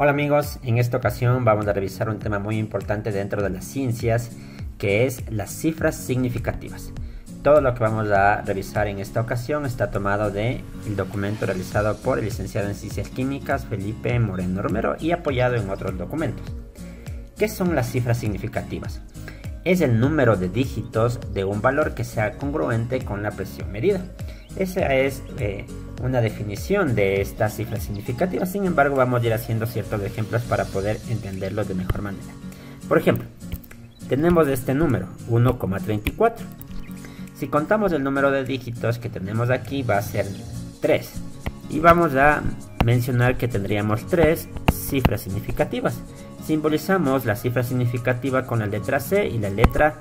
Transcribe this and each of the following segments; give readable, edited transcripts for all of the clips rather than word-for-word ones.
Hola amigos, en esta ocasión vamos a revisar un tema muy importante dentro de las ciencias, que es las cifras significativas. Todo lo que vamos a revisar en esta ocasión está tomado del documento realizado por el licenciado en Ciencias Químicas Felipe Moreno Romero y apoyado en otros documentos. ¿Qué son las cifras significativas? Es el número de dígitos de un valor que sea congruente con la presión medida. Esa es una definición de estas cifras significativas. Sin embargo, vamos a ir haciendo ciertos ejemplos para poder entenderlos de mejor manera. Por ejemplo, tenemos este número, 1,34. Si contamos el número de dígitos que tenemos aquí, va a ser 3. Y vamos a mencionar que tendríamos 3 cifras significativas. Simbolizamos la cifra significativa con la letra C y la letra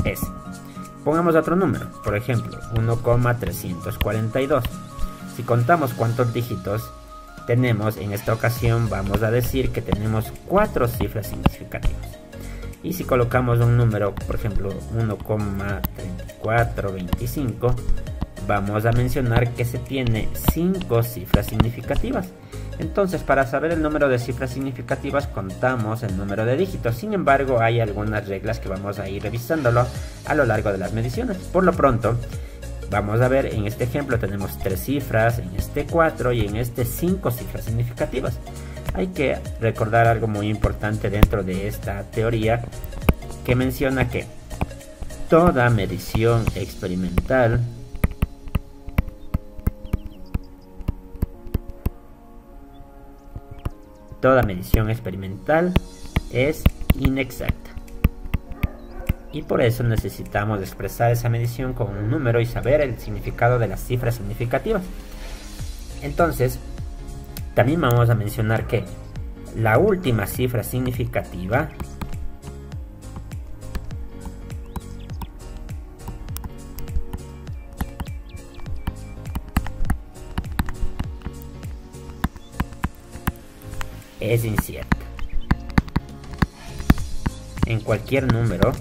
S. Pongamos otro número, por ejemplo, 1,342. Si contamos cuántos dígitos tenemos, en esta ocasión vamos a decir que tenemos 4 cifras significativas. Y si colocamos un número, por ejemplo, 1,3425, vamos a mencionar que se tiene 5 cifras significativas. Entonces, para saber el número de cifras significativas contamos el número de dígitos. Sin embargo, hay algunas reglas que vamos a ir revisándolo a lo largo de las mediciones. Por lo pronto, vamos a ver, en este ejemplo tenemos 3 cifras, en este 4 y en este 5 cifras significativas. Hay que recordar algo muy importante dentro de esta teoría, que menciona que toda medición experimental es inexacta. Y por eso necesitamos expresar esa medición con un número y saber el significado de las cifras significativas. Entonces, también vamos a mencionar que la última cifra significativa es incierta. En cualquier número,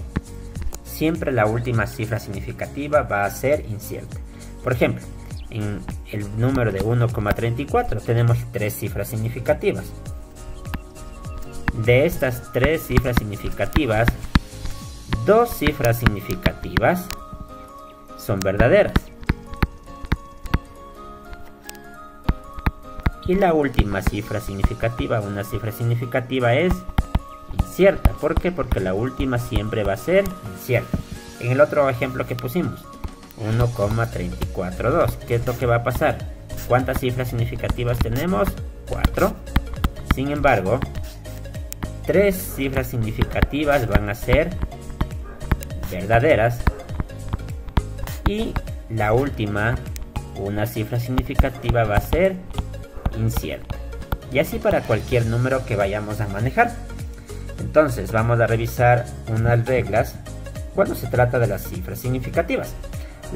siempre la última cifra significativa va a ser incierta. Por ejemplo, en el número de 1,34 tenemos 3 cifras significativas. De estas 3 cifras significativas, 2 cifras significativas son verdaderas. Y la última cifra significativa, una cifra significativa, es incierta. ¿Por qué? Porque la última siempre va a ser incierta. En el otro ejemplo que pusimos, 1,342, ¿qué es lo que va a pasar? ¿Cuántas cifras significativas tenemos? 4. Sin embargo, 3 cifras significativas van a ser verdaderas y la última, una cifra significativa, va a ser incierta. Y así para cualquier número que vayamos a manejar. Entonces vamos a revisar unas reglas cuando se trata de las cifras significativas.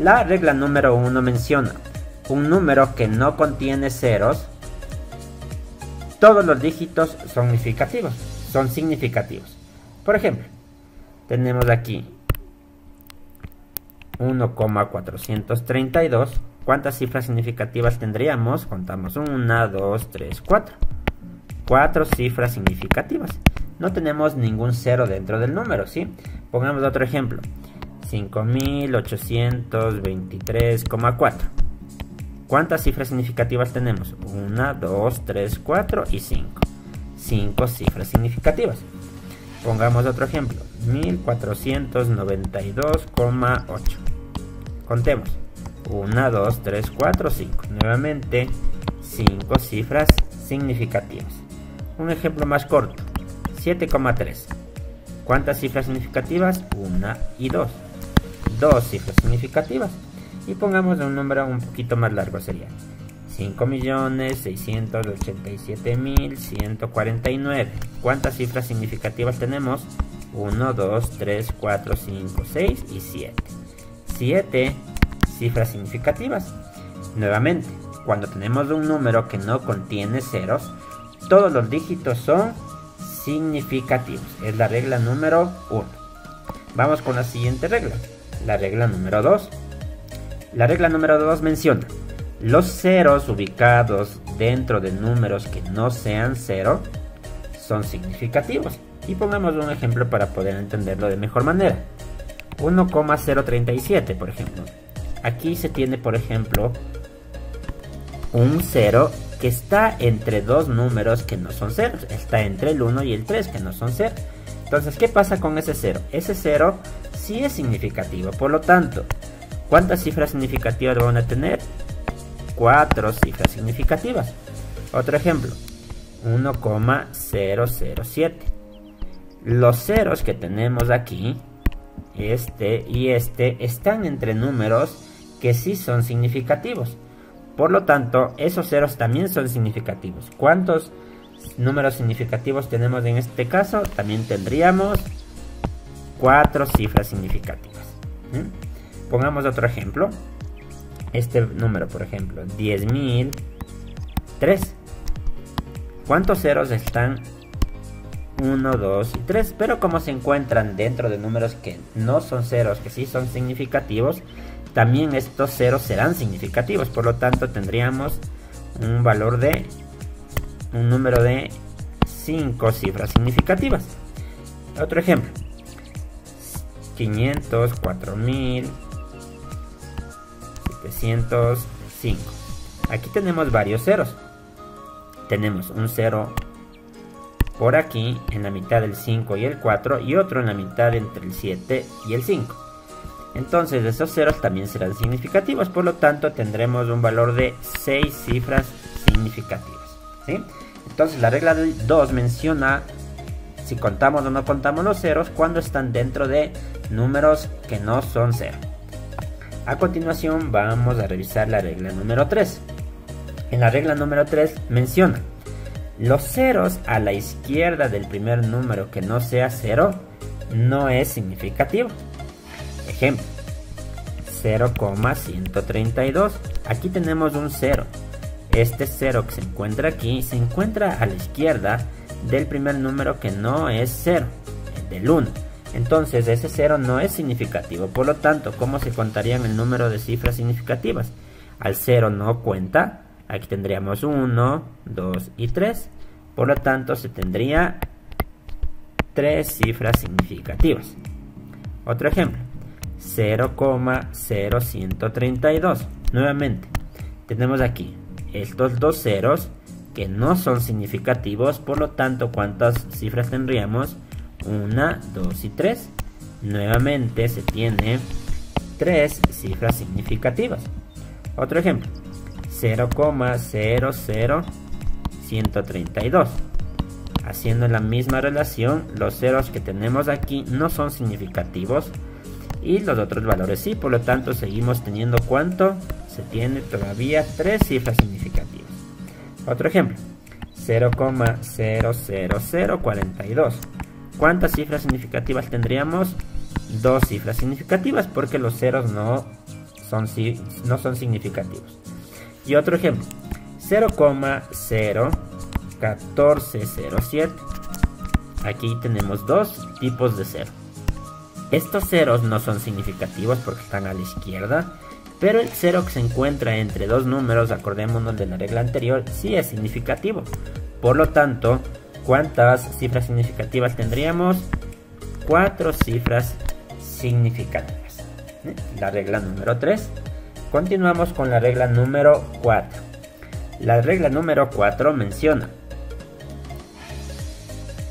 La regla número 1 menciona: un número que no contiene ceros, todos los dígitos son significativos. Por ejemplo, tenemos aquí 1,432. ¿Cuántas cifras significativas tendríamos? Contamos 1, 2, 3, 4. 4 cifras significativas. No tenemos ningún cero dentro del número, ¿sí? Pongamos otro ejemplo. 5823,4. ¿Cuántas cifras significativas tenemos? 1, 2, 3, 4 y 5. 5 cifras significativas. Pongamos otro ejemplo. 1492,8. Contemos. 1, 2, 3, 4, 5. Nuevamente, 5 cifras significativas. Un ejemplo más corto. 7,3. ¿Cuántas cifras significativas? 1 y 2. 2 cifras significativas. Y pongamos un número un poquito más largo, sería 5.687.149. ¿Cuántas cifras significativas tenemos? 1, 2, 3, 4, 5, 6 y 7. 7 cifras significativas. Nuevamente, cuando tenemos un número que no contiene ceros, todos los dígitos son significativos. Es la regla número 1. Vamos con la siguiente regla, la regla número 2. La regla número 2 menciona: los ceros ubicados dentro de números que no sean cero son significativos. Y pongamos un ejemplo para poder entenderlo de mejor manera. 1,037, por ejemplo. Aquí se tiene, por ejemplo, un 0 que está entre dos números que no son ceros. Está entre el 1 y el 3 que no son 0. Entonces, ¿qué pasa con ese 0? Ese 0 sí es significativo. Por lo tanto, ¿cuántas cifras significativas van a tener? 4 cifras significativas. Otro ejemplo, 1,007. Los ceros que tenemos aquí, este y este, están entre números que sí son significativos. Por lo tanto, esos ceros también son significativos. ¿Cuántos números significativos tenemos en este caso? También tendríamos 4 cifras significativas. Pongamos otro ejemplo. Este número, por ejemplo, 10.003. ¿Cuántos ceros están? 1, 2 y 3. Pero como se encuentran dentro de números que no son ceros, que sí son significativos, también estos ceros serán significativos. Por lo tanto, tendríamos un número de 5 cifras significativas. Otro ejemplo, 504.705. Aquí tenemos varios ceros. Tenemos un 0 por aquí en la mitad del 5 y el 4 y otro en la mitad entre el 7 y el 5. Entonces esos ceros también serán significativos, por lo tanto tendremos un valor de 6 cifras significativas, ¿sí? Entonces la regla 2 menciona si contamos o no contamos los ceros cuando están dentro de números que no son 0. A continuación vamos a revisar la regla número 3. En la regla número 3 menciona: los ceros a la izquierda del primer número que no sea 0 no es significativo. Ejemplo, 0,132. Aquí tenemos un 0. Este 0 que se encuentra aquí se encuentra a la izquierda del primer número que no es 0, del 1. Entonces ese 0 no es significativo. Por lo tanto, ¿cómo se contarían el número de cifras significativas? Al 0 no cuenta. Aquí tendríamos 1, 2 y 3. Por lo tanto, se tendría 3 cifras significativas. Otro ejemplo, 0,0132. Nuevamente, tenemos aquí estos dos ceros que no son significativos. Por lo tanto, ¿cuántas cifras tendríamos? 1, 2 y 3. Nuevamente se tiene 3 cifras significativas. Otro ejemplo, 0,00132. Haciendo la misma relación, los ceros que tenemos aquí no son significativos y los otros valores sí. Por lo tanto, seguimos teniendo ¿cuánto? Se tiene todavía 3 cifras significativas. Otro ejemplo, 0,00042. ¿Cuántas cifras significativas tendríamos? 2 cifras significativas, porque los ceros no son significativos. Y otro ejemplo, 0,01407. Aquí tenemos dos tipos de cero. Estos ceros no son significativos porque están a la izquierda, pero el cero que se encuentra entre dos números, acordémonos de la regla anterior, sí es significativo. Por lo tanto, ¿cuántas cifras significativas tendríamos? 4 cifras significativas. La regla número 3. Continuamos con la regla número 4. La regla número 4 menciona: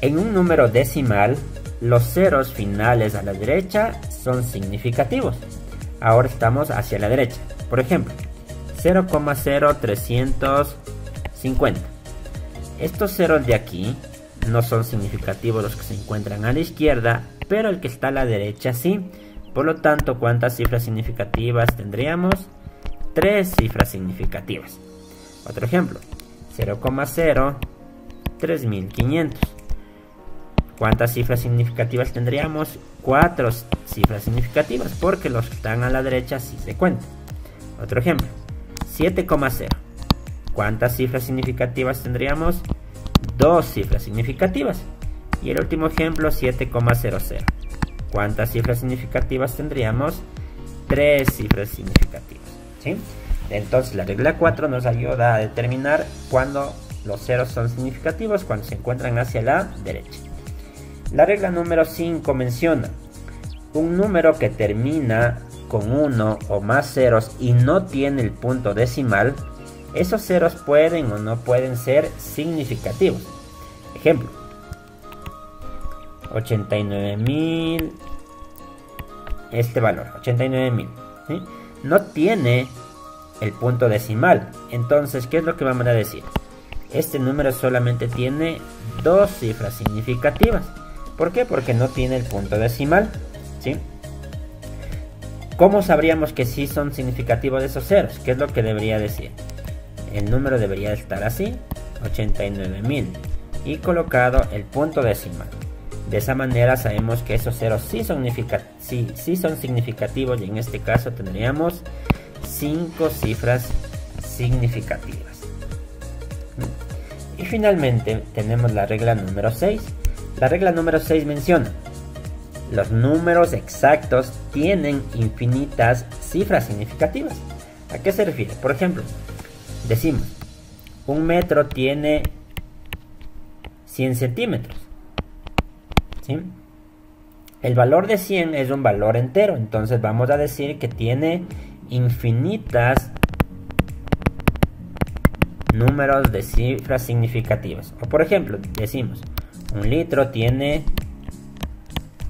en un número decimal, los ceros finales a la derecha son significativos. Ahora estamos hacia la derecha. Por ejemplo, 0,0350. Estos ceros de aquí no son significativos los que se encuentran a la izquierda, pero el que está a la derecha sí. Por lo tanto, ¿cuántas cifras significativas tendríamos? 3 cifras significativas. Otro ejemplo, 0,03500. ¿Cuántas cifras significativas tendríamos? 4 cifras significativas, porque los que están a la derecha sí se cuentan. Otro ejemplo, 7,0. ¿Cuántas cifras significativas tendríamos? 2 cifras significativas. Y el último ejemplo, 7,00. ¿Cuántas cifras significativas tendríamos? 3 cifras significativas. ¿Sí? Entonces la regla 4 nos ayuda a determinar cuándo los ceros son significativos cuando se encuentran hacia la derecha. La regla número 5 menciona: un número que termina con 1 o más ceros y no tiene el punto decimal, esos ceros pueden o no pueden ser significativos. Ejemplo, 89.000, este valor, 89.000, ¿sí? No tiene el punto decimal. Entonces, ¿qué es lo que vamos a decir? Este número solamente tiene dos cifras significativas. ¿Por qué? Porque no tiene el punto decimal, ¿sí? ¿Cómo sabríamos que sí son significativos esos ceros? ¿Qué es lo que debería decir? El número debería estar así, 89.000, y colocado el punto decimal. De esa manera sabemos que esos ceros sí son significativos, y en este caso tendríamos 5 cifras significativas. Y finalmente tenemos la regla número 6. La regla número 6 menciona: los números exactos tienen infinitas cifras significativas. ¿A qué se refiere? Por ejemplo, decimos, un metro tiene 100 centímetros. ¿Sí? El valor de 100 es un valor entero, entonces vamos a decir que tiene infinitas números de cifras significativas. O por ejemplo, decimos, un litro tiene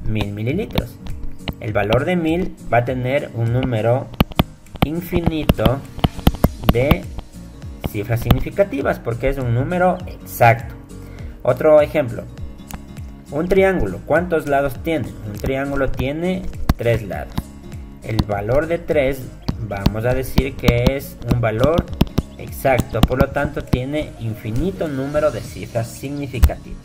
1000 mililitros. El valor de 1000 va a tener un número infinito de cifras significativas porque es un número exacto. Otro ejemplo, un triángulo, ¿cuántos lados tiene? Un triángulo tiene 3 lados. El valor de 3 vamos a decir que es un valor exacto, por lo tanto tiene infinito número de cifras significativas.